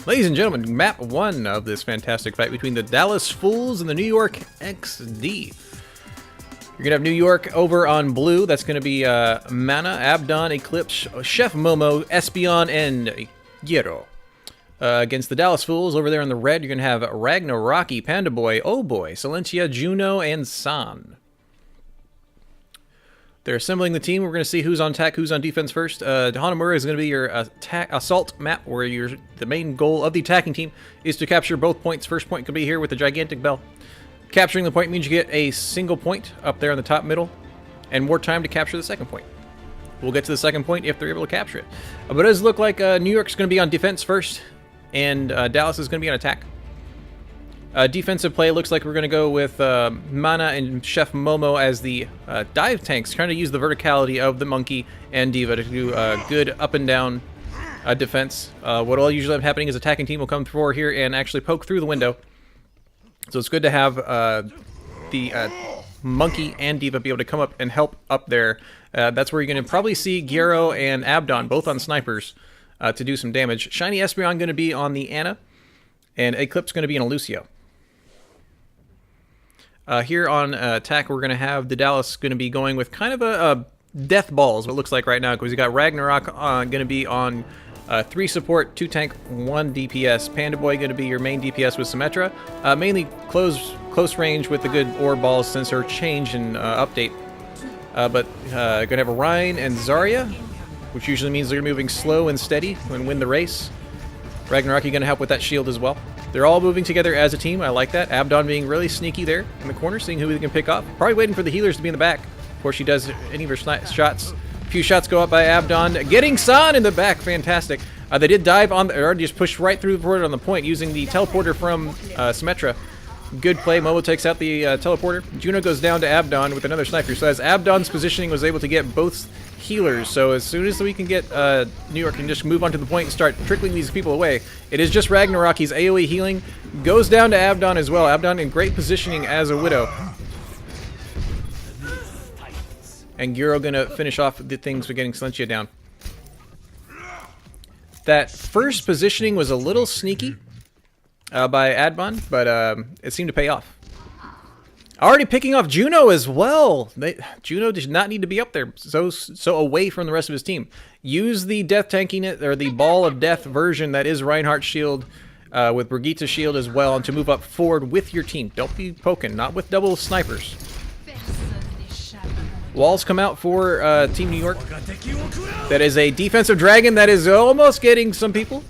Ladies and gentlemen, map 1 of this fantastic fight between the Dallas Fools and the New York XD. You're going to have New York over on blue. That's going to be Mana, Abdon, Eclipse, Chef Momo, Espeon, and Gyero. Against the Dallas Fools, over there in the red, you're going to have Ragnaraki, Panda Boy, Oh Boy, Silentia, Juno, and San. They're assembling the team. We're going to see who's on attack, who's on defense first. Hanamura is going to be your assault map, where the main goal of the attacking team is to capture both points. First point could be here with the gigantic bell. Capturing the point means you get a single point up there in the top middle, and more time to capture the second point. We'll get to the second point if they're able to capture it. But it does look like New York's going to be on defense first, and Dallas is going to be on attack. Defensive play looks like we're going to go with Mana and Chef Momo as the dive tanks, trying to use the verticality of the Monkey and Diva to do good up and down defense. What will usually end up happening is attacking team will come forward here and actually poke through the window. So it's good to have the Monkey and Diva be able to come up and help up there. That's where you're going to probably see Gyero and Abdon, both on snipers, to do some damage. Shiny Espeon going to be on the Anna, and Eclipse going to be on a Lucio. Here on attack, we're going to have the Dallas going to be going with kind of a death balls, what it looks like right now, because you got Ragnarok going to be on 3 support, 2 tank, 1 DPS. Panda Boy going to be your main DPS with Symmetra. Mainly close range with the good ore balls since her change and update. But going to have Orion and Zarya, which usually means they're moving slow and steady and win the race. Ragnarok going to help with that shield as well. They're all moving together as a team. I like that. Abdon being really sneaky there in the corner, seeing who they can pick off. Probably waiting for the healers to be in the back before she does any of her shots. A few shots go up by Abdon. Getting San in the back. Fantastic. They did dive on, or just pushed right through the board on the point using the teleporter from Symmetra. Good play. Momo takes out the teleporter. Juno goes down to Abdon with another sniper. So as Abdon's positioning was able to get both healers, so as soon as we can get New York can just move onto the point and start trickling these people away. It is just Ragnarok. He's AoE healing. Goes down to Abdon as well. Abdon in great positioning as a Widow. And Gyero gonna finish off the things with getting Silentia down. That first positioning was a little sneaky by Adbon, but it seemed to pay off. Already picking off Juno as well. Juno does not need to be up there so away from the rest of his team. Use the death tanking it, or the ball of death version that is Reinhardt's shield with Brigitte's shield as well, and to move up forward with your team. Don't be poking, not with double snipers. Walls come out for Team New York. That is a defensive dragon that is almost getting some people.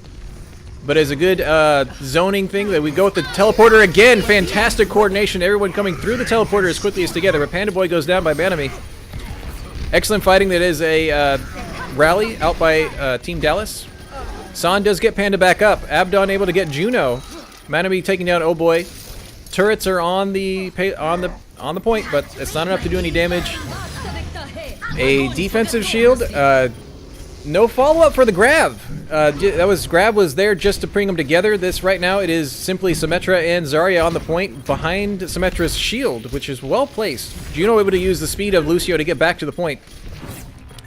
But as a good zoning thing, that we go with the teleporter again. Fantastic coordination. Everyone coming through the teleporter as quickly as together. But Panda Boy goes down by Manami. Excellent fighting. That is a rally out by Team Dallas. San does get Panda back up. Abdon able to get Juno. Manami taking down Oh Boy. Turrets are on the point, but it's not enough to do any damage. A defensive shield. No follow-up for the grab. Grab was there just to bring them together. This right now, it is simply Symmetra and Zarya on the point behind Symmetra's shield, which is well placed. Juno able to use the speed of Lucio to get back to the point.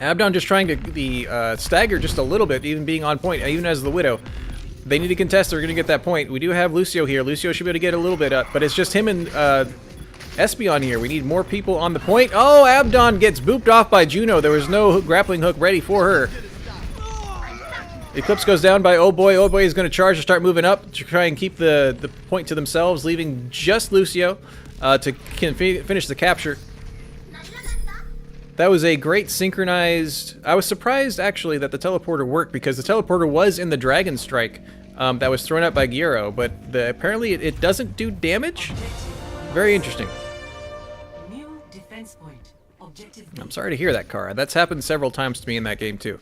Abdon just trying to stagger just a little bit, even being on point, even as the Widow. They need to contest. They're going to get that point. We do have Lucio here. Lucio should be able to get a little bit up, but it's just him and Espeon here. We need more people on the point. Oh, Abdon gets booped off by Juno. There was no grappling hook ready for her. Eclipse goes down by Oh Boy. Oh Boy is going to charge and start moving up to try and keep the point to themselves, leaving just Lucio to finish the capture. That was a great synchronized... I was surprised, actually, that the teleporter worked, because the teleporter was in the Dragon Strike that was thrown out by Gyero, but apparently it doesn't do damage? Very interesting. New defense point. Objective I'm sorry to hear that, Kara. That's happened several times to me in that game, too.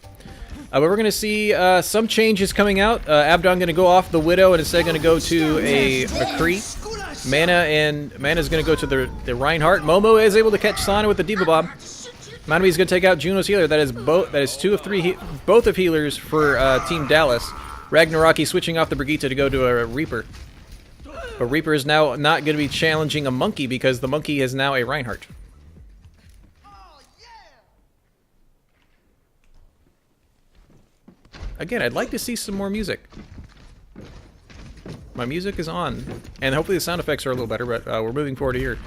But we're going to see some changes coming out. Abdon going to go off the Widow and instead going to go to a McCree. Mana's going to go to the Reinhardt. Momo is able to catch Sana with the Diva Bomb. Manami's going to take out Juno's healer. That is both of healers for Team Dallas. Ragnaraki switching off the Brigitte to go to a Reaper. But Reaper is now not going to be challenging a Monkey because the Monkey is now a Reinhardt. Again, I'd like to see some more music. My music is on. And hopefully the sound effects are a little better, but we're moving forward here.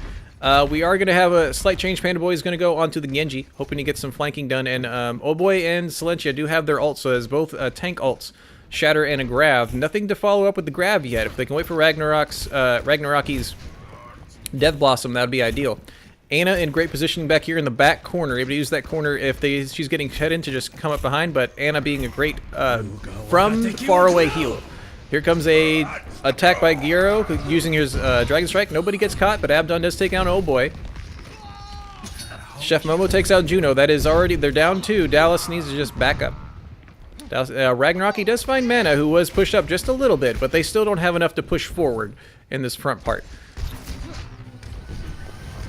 We are going to have a slight change. Panda Boy is going to go onto the Genji, hoping to get some flanking done. And Oh Boy and Silentia do have their ults, so as both tank ults, Shatter and a Grav. Nothing to follow up with the Grav yet. If they can wait for Ragnaroki's Death Blossom, that would be ideal. Ana in great positioning back here in the back corner, able to use that corner if she's getting head in to just come up behind, but Ana being a great from far away heal. Here comes a attack by Gyro using his Dragon Strike. Nobody gets caught, but Abdon does take down Oh Boy. Chef Momo takes out Juno. That is already, they're down 2. Dallas needs to just back up. Ragnaroki does find Mana, who was pushed up just a little bit, but they still don't have enough to push forward in this front part.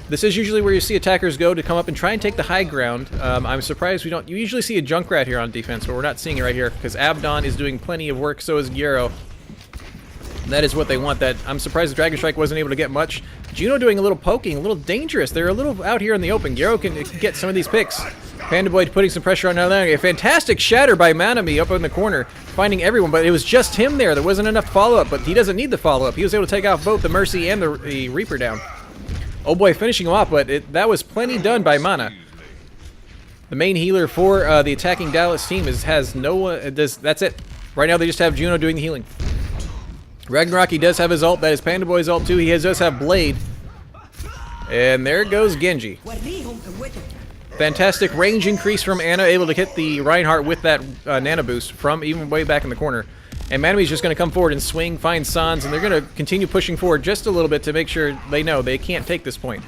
This is usually where you see attackers go to come up and try and take the high ground. I'm surprised we don't... You usually see a Junkrat here on defense, but we're not seeing it right here because Abdon is doing plenty of work, so is Gyro. That is what they want. I'm surprised the Dragon Strike wasn't able to get much. Juno doing a little poking, a little dangerous. They're a little out here in the open. Gyro can get some of these picks. Panda Boy putting some pressure on another. A fantastic shatter by Manami up in the corner, finding everyone, but it was just him there. There wasn't enough follow-up, but he doesn't need the follow-up. He was able to take out both the Mercy and the Reaper down. Oh Boy finishing him off, but that was plenty done by Mana. The main healer for the attacking Dallas team has no... that's it. Right now they just have Juno doing the healing. Ragnaroki does have his ult. That is Panda Boy's ult too. He does have Blade. And there goes Genji. Fantastic range increase from Ana, able to hit the Reinhardt with that Nano Boost from even way back in the corner. And Manami's just going to come forward and swing, find Sans, and they're going to continue pushing forward just a little bit to make sure they know they can't take this point.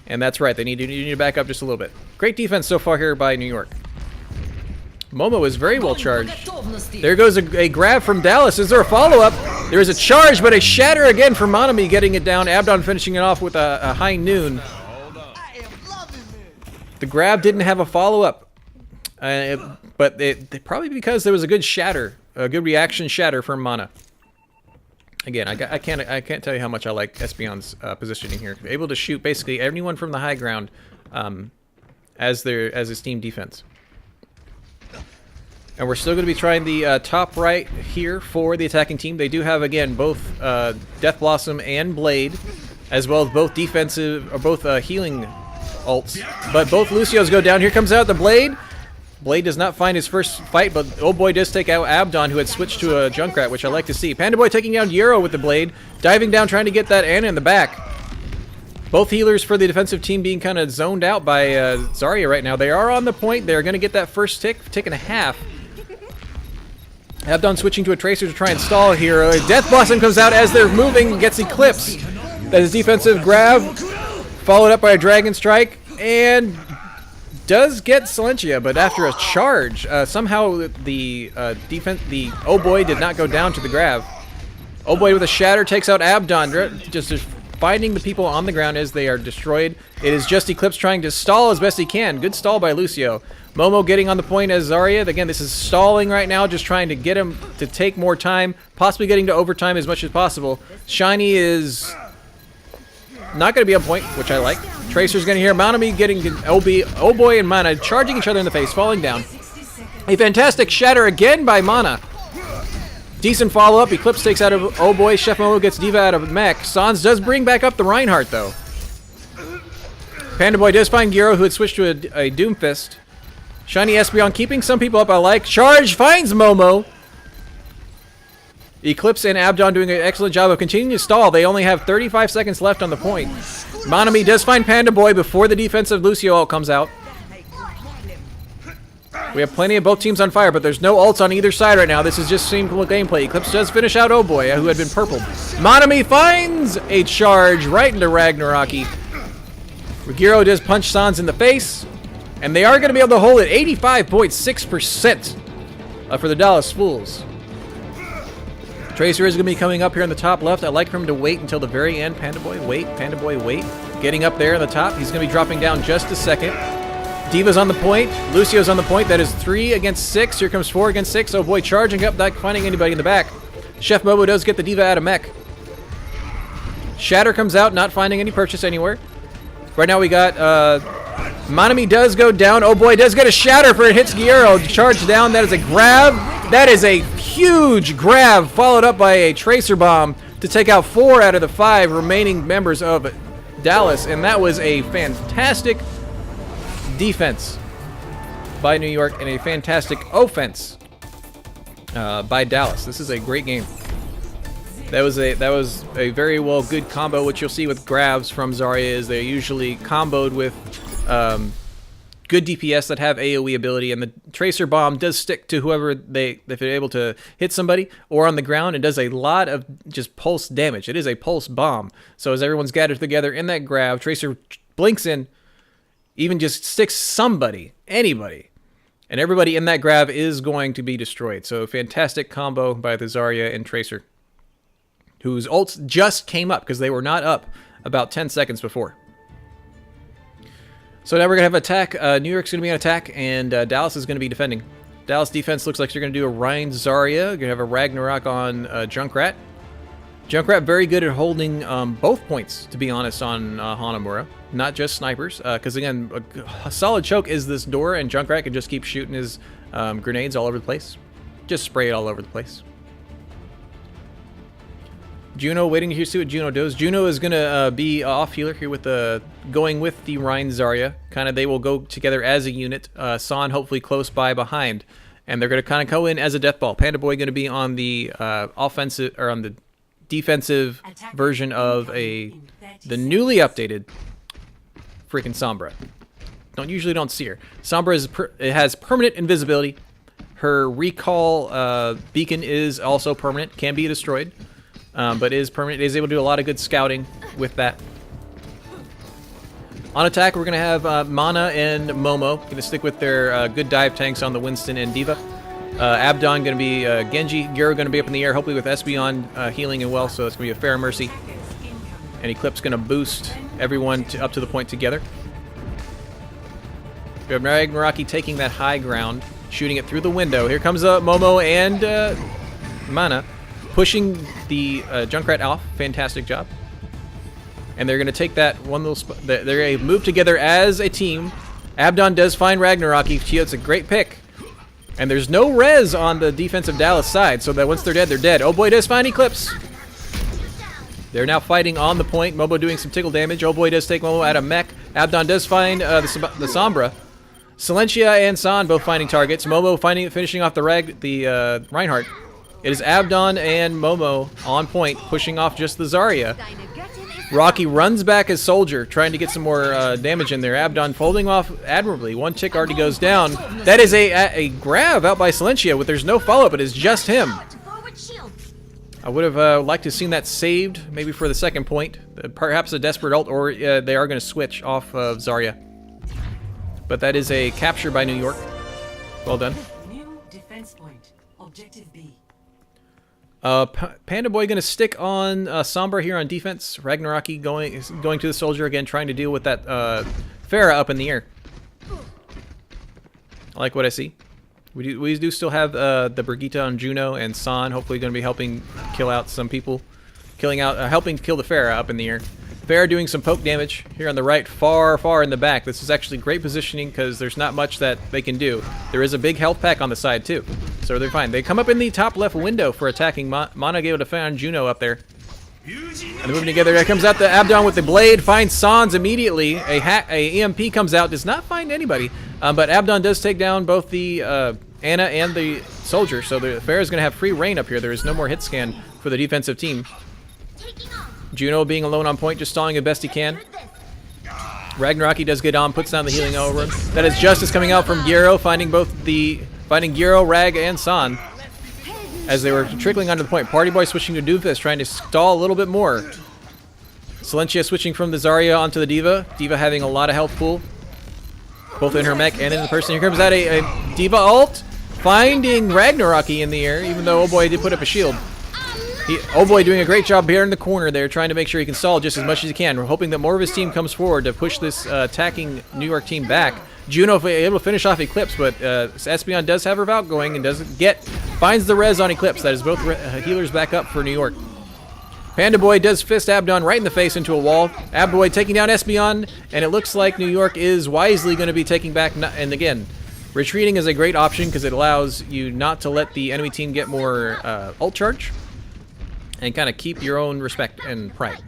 And that's right, they need to back up just a little bit. Great defense so far here by New York. Momo is very well charged. There goes a grab from Dallas. Is there a follow-up? There is a charge, but a shatter again from Manami getting it down. Abdon finishing it off with a high noon. The grab didn't have a follow-up, but probably because there was a good shatter, a good reaction shatter from Mana. Again, I can't tell you how much I like Espeon's positioning here. Able to shoot basically anyone from the high ground as his team defense. And we're still going to be trying the top right here for the attacking team. They do have, again, both Death Blossom and Blade, as well as both defensive, or both healing ults. But both Lucios go down. Here comes out the Blade. Blade does not find his first fight, but Oh Boy does take out Abdon, who had switched to a Junkrat, which I like to see. Panda Boy taking down Gyro with the Blade, diving down, trying to get that Ana in the back. Both healers for the defensive team being kind of zoned out by Zarya right now. They are on the point. They're going to get that first tick and a half. Abdon switching to a Tracer to try and stall here. Death Blossom comes out as they're moving, gets Eclipse. That is defensive grab, followed up by a Dragon Strike, and does get Silentia, but after a charge, somehow the Oh Boy did not go down to the grab. Oh Boy with a shatter takes out Abdon, just finding the people on the ground as they are destroyed. It is just Eclipse trying to stall as best he can. Good stall by Lucio. Momo getting on the point as Zarya. Again, this is stalling right now, just trying to get him to take more time, possibly getting to overtime as much as possible. Shiny is not going to be on point, which I like. Tracer's going to hear Manami getting Oh Boy and Mana charging each other in the face, falling down. A fantastic shatter again by Mana. Decent follow-up. Eclipse takes out of Oh Boy. Chef Momo gets Diva out of mech. Sans does bring back up the Reinhardt, though. Panda Boy does find Gyro, who had switched to a Doomfist. Shiny Espeon keeping some people up. I like. Charge finds Momo. Eclipse and Abdon doing an excellent job of continuing to stall. They only have 35 seconds left on the point. Manami does find Panda Boy before the defensive Lucio ult comes out. We have plenty of both teams on fire, but there's no ults on either side right now. This is just simple gameplay. Eclipse does finish out Oh Boy, who had been purpled. Manami finds a charge right into Ragnaroki. Gyro does punch Sans in the face, and they are going to be able to hold it 85.6% for the Dallas Fools. Tracer is going to be coming up here in the top left. I'd like for him to wait until the very end. Panda Boy, wait. Panda Boy, wait. Getting up there in the top. He's going to be dropping down just a second. Diva's on the point. Lucio's on the point. That is 3 against 6. Here comes 4 against 6. Oh Boy charging up, not finding anybody in the back. Chef Momo does get the Diva out of mech. Shatter comes out, not finding any purchase anywhere. Right now we got Manami does go down. Oh Boy does get a shatter for it. Hits Gyro. Charge down. That is a grab. That is a huge grab, followed up by a Tracer Bomb. to take out 4 out of the 5 remaining members of Dallas, and that was a fantastic defense by New York and a fantastic offense by Dallas. This is a great game. That was a very good combo. What you'll see with grabs from Zarya is they're usually comboed with good DPS that have AoE ability, and the Tracer Bomb does stick to whoever if they're able to hit somebody or on the ground, and does a lot of just pulse damage. It is a pulse bomb. So as everyone's gathered together in that grab, Tracer blinks in, even just sticks somebody, anybody, and everybody in that grab is going to be destroyed. So fantastic combo by the Zarya and Tracer, whose ults just came up because they were not up about 10 seconds before. So now we're going to have attack. New York's going to be on attack, and Dallas is going to be defending. Dallas defense looks like you're going to do a Rein Zarya. You're going to have a Ragnarok on Junkrat. Junkrat very good at holding both points, to be honest, on Hanamura. Not just snipers, because again, a solid choke is this door, and Junkrat can just keep shooting his grenades all over the place. Just spray it all over the place. Juno, waiting to see what Juno does. Juno is going to be off healer here with going with the Rein Zarya. Kind of, they will go together as a unit. San hopefully close by behind. And they're going to kind of go in as a death ball. Panda Boy going to be on the offensive, or on the defensive version of the newly updated freaking Sombra. Usually don't see her. Sombra has permanent invisibility. Her recall beacon is also permanent, can be destroyed. But is permanent, is able to do a lot of good scouting with that. On attack, we're going to have Mana and Momo. Going to stick with their good dive tanks on the Winston and Diva. Abdon going to be Genji. Gyro going to be up in the air, hopefully with Espeon healing and well, so it's going to be a fair mercy. And Eclipse going to boost everyone up to the point together. We have Ragnaraki taking that high ground, shooting it through the window. Here comes Momo and Mana, pushing the Junkrat off. Fantastic job. And they're going to take that one little spot. They're going to move together as a team. Abdon does find Ragnaraki. It's a great pick. And there's no res on the defensive Dallas side, so that once they're dead, they're dead. Oh boy does find Eclipse. They're now fighting on the point. Momo doing some tickle damage. Oh boy does take Momo out of mech. Abdon does find the Sombra. Silentia and San both finding targets. Momo finishing off the Reinhardt. It is Abdon and Momo on point, pushing off just the Zarya. Rocky runs back as Soldier, trying to get some more damage in there. Abdon folding off admirably. One tick already goes down. That is a grab out by Silentia, but there's no follow-up. It is just him. I would have liked to have seen that saved, maybe for the second point. Perhaps a desperate ult, or they are going to switch off of Zarya. But that is a capture by New York. Well done. New defense point. Objective B. Panda Boy going to stick on Sombra here on defense. Ragnaraki going to the Soldier again, trying to deal with that Pharah up in the air. I like what I see. We do still have the Brigitte on Juno, and San hopefully going to be helping kill out some people. Helping kill the Pharah up in the air. Pharah doing some poke damage here on the right, far in the back. This is actually great positioning because there's not much that they can do. There is a big health pack on the side too, so they're fine. They come up in the top left window for attacking. Mana able to find Juno up there. And they're moving together. There comes out the Abdon with the blade, finds Sans immediately. A EMP comes out, does not find anybody, but Abdon does take down both the Ana and the Soldier, so the Pharah is going to have free reign up here. There is no more hit scan for the defensive team. Juno being alone on point, just stalling as best he can. Ragnaraki does get on, puts down the healing over him. That is Justice coming out from Gyro, finding Gyro, Rag, and San as they were trickling onto the point. Party Boy switching to Doomfist, trying to stall a little bit more. Silentia switching from the Zarya onto the Diva. Diva having a lot of health pool, both in her mech and in the person. Here comes out a Diva ult, finding Ragnaraki in the air, even though Oh Boy did put up a shield. Oh Boy doing a great job here in the corner there, trying to make sure he can stall just as much as he can. We're hoping that more of his team comes forward to push this attacking New York team back. Juno able to finish off Eclipse, but Espeon does have her Valk going and finds the res on Eclipse. That is both healers back up for New York. Panda Boy does fist Abdon right in the face into a wall. Ab Boy taking down Espeon, and it looks like New York is wisely going to be taking back, and again, retreating is a great option because it allows you not to let the enemy team get more ult charge. and kind of keep your own respect and pride.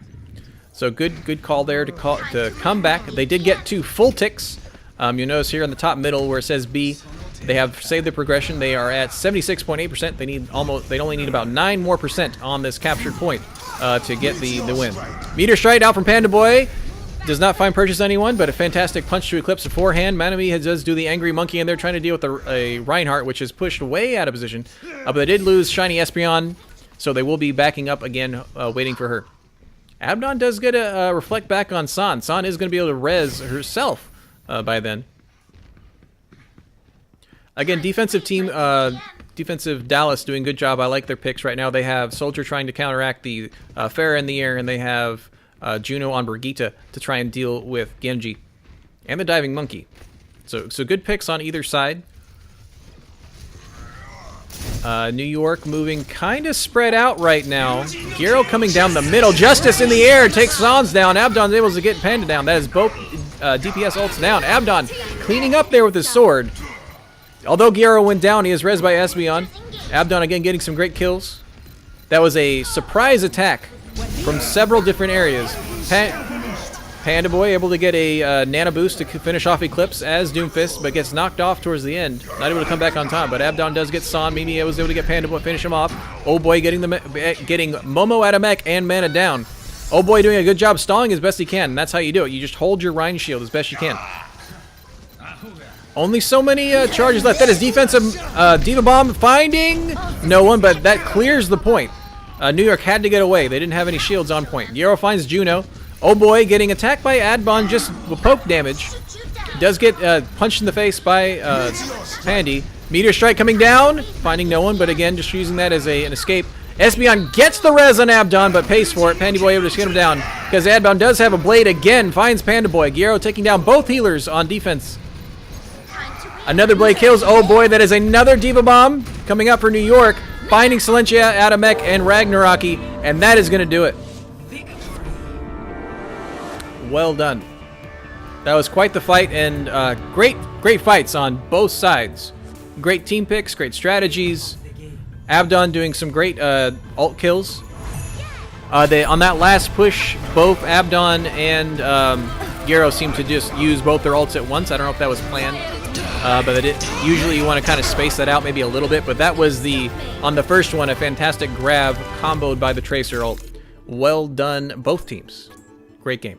So good call there to come back. They did get 2 full ticks. You notice here in the top middle where it says B, they have saved the progression. They are at 76.8%. They only need about 9% more on this captured point to get the win. Meteor Strike out from Panda Boy. Does not find purchase anyone, but a fantastic punch to Eclipse beforehand. Manami does do the angry monkey, and they're trying to deal with a Reinhardt, which is pushed way out of position. But they did lose Shiny Espeon, so they will be backing up again, waiting for her. Abdon does get a reflect back on San. San is going to be able to res herself by then. Again, defensive team, defensive Dallas doing a good job. I like their picks right now. They have Soldier trying to counteract the Pharah in the air, and they have Juno on Brigitte to try and deal with Genji and the Diving Monkey. So good picks on either side. New York moving kind of spread out right now. Gyro coming down the middle. Justice in the air takes Sans down. Abdon's able to get Panda down. That is both DPS ults down. Abdon cleaning up there with his sword. Although Gyro went down, he is res by Espeon. Abdon again getting some great kills. That was a surprise attack from several different areas. Panda Boy able to get a Nano Boost to finish off Eclipse as Doomfist, but gets knocked off towards the end. Not able to come back on time, but Abdon does get San. Mimi was able to get Panda Boy, finish him off. Oh Boy getting Momo out of mech and mana down. Oh Boy doing a good job stalling as best he can, and that's how you do it. You just hold your Rhine shield as best you can. Only so many charges left. That is defensive Diva Bomb finding no one, but that clears the point. New York had to get away. They didn't have any shields on point. Gyro finds Juno. Oh Boy getting attacked by Adbon just with poke damage. Does get punched in the face by Pandy. Meteor Strike coming down, finding no one, but again, just using that as an escape. Espeon gets the res on Abdon, but pays for it. Pandy Boy able to get him down because Adbon does have a blade again. Finds Panda Boy. Gyro taking down both healers on defense. Another blade kills. Oh Boy, that is another Diva Bomb coming up for New York. Finding Silentia, Adamek, and Ragnaraki, and that is going to do it. Well done. That was quite the fight, and great fights on both sides. Great team picks, great strategies. Abdon doing some great ult kills. On that last push, both Abdon and Gyro seemed to just use both their ults at once. I don't know if that was planned. But usually you want to kind of space that out maybe a little bit, but that was on the first one, a fantastic grab comboed by the Tracer ult. Well done, both teams. Great game.